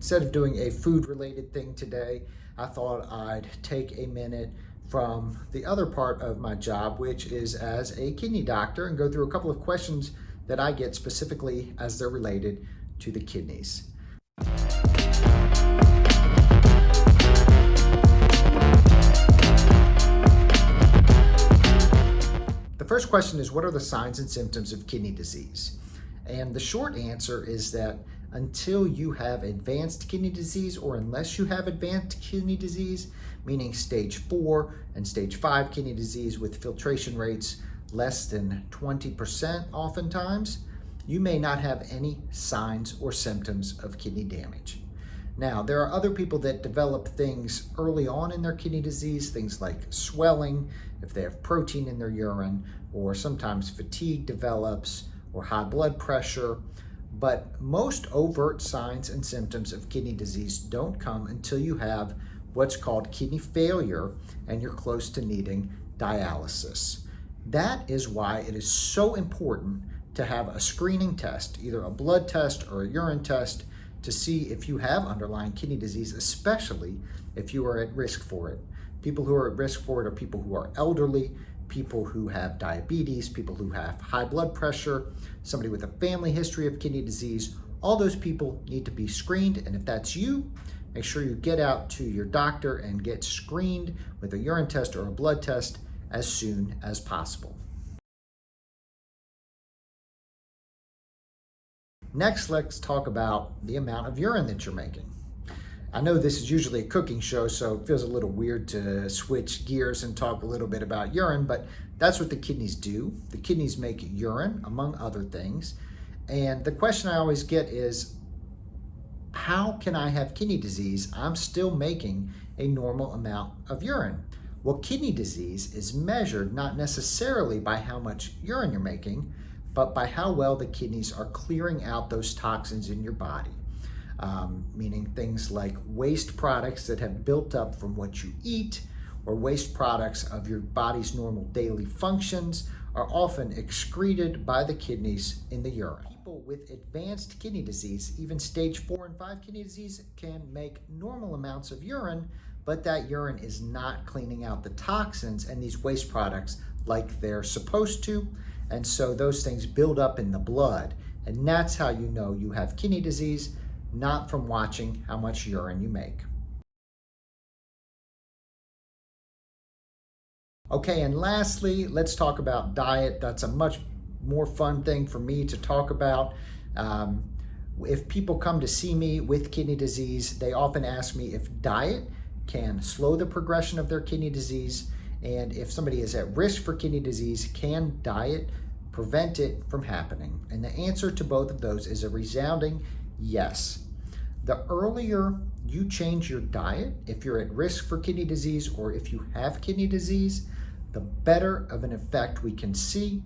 Instead of doing a food-related thing today, I thought I'd take a minute from the other part of my job, which is as a kidney doctor, and go through a couple of questions that I get specifically as they're related to the kidneys. The first question is, what are the signs and symptoms of kidney disease? And the short answer is that until you have advanced kidney disease, or unless you have advanced kidney disease, meaning stage 4 and stage 5 kidney disease with filtration rates less than 20% oftentimes, you may not have any signs or symptoms of kidney damage. Now, there are other people that develop things early on in their kidney disease, things like swelling, if they have protein in their urine, or sometimes fatigue develops, or high blood pressure. But most overt signs and symptoms of kidney disease don't come until you have what's called kidney failure and you're close to needing dialysis. That is why it is so important to have a screening test, either a blood test or a urine test, to see if you have underlying kidney disease, especially if you are at risk for it. People who are at risk for it are people who are elderly, people who have diabetes, people who have high blood pressure, somebody with a family history of kidney disease. All those people need to be screened, and if that's you, make sure you get out to your doctor and get screened with a urine test or a blood test as soon as possible. Next, let's talk about the amount of urine that you're making. I know this is usually a cooking show, so it feels a little weird to switch gears and talk a little bit about urine, but that's what the kidneys do. The kidneys make urine, among other things. And the question I always get is, how can I have kidney disease? I'm still making a normal amount of urine. Well, kidney disease is measured not necessarily by how much urine you're making, but by how well the kidneys are clearing out those toxins in your body. Meaning things like waste products that have built up from what you eat, or waste products of your body's normal daily functions, are often excreted by the kidneys in the urine. People with advanced kidney disease, even stage 4 and 5 kidney disease, can make normal amounts of urine, but that urine is not cleaning out the toxins and these waste products like they're supposed to. And so those things build up in the blood. And that's how you know you have kidney disease, not from watching how much urine you make. Okay, and lastly, let's talk about diet. That's a much more fun thing for me to talk about. If people come to see me with kidney disease, they often ask me if diet can slow the progression of their kidney disease, and if somebody is at risk for kidney disease, can diet prevent it from happening? And the answer to both of those is a resounding yes. The earlier you change your diet, if you're at risk for kidney disease or if you have kidney disease, the better of an effect we can see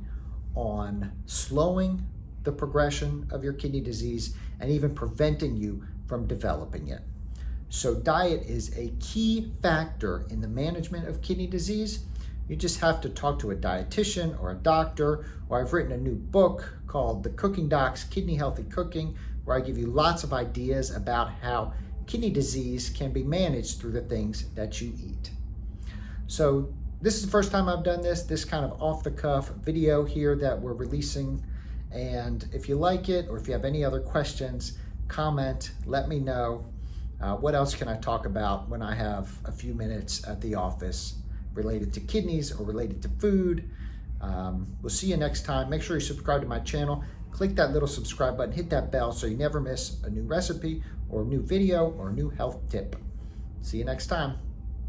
on slowing the progression of your kidney disease and even preventing you from developing it. So diet is a key factor in the management of kidney disease. You just have to talk to a dietitian or a doctor, or I've written a new book called The Cooking Doc's Kidney-Healthy Cooking, where I give you lots of ideas about how kidney disease can be managed through the things that you eat. So this is the first time I've done this kind of off-the-cuff video here that we're releasing. And if you like it, or if you have any other questions, comment, let me know. What else can I talk about when I have a few minutes at the office related to kidneys or related to food? We'll see you next time. Make sure you subscribe to my channel. Click that little subscribe button, hit that bell so you never miss a new recipe or a new video or a new health tip. See you next time.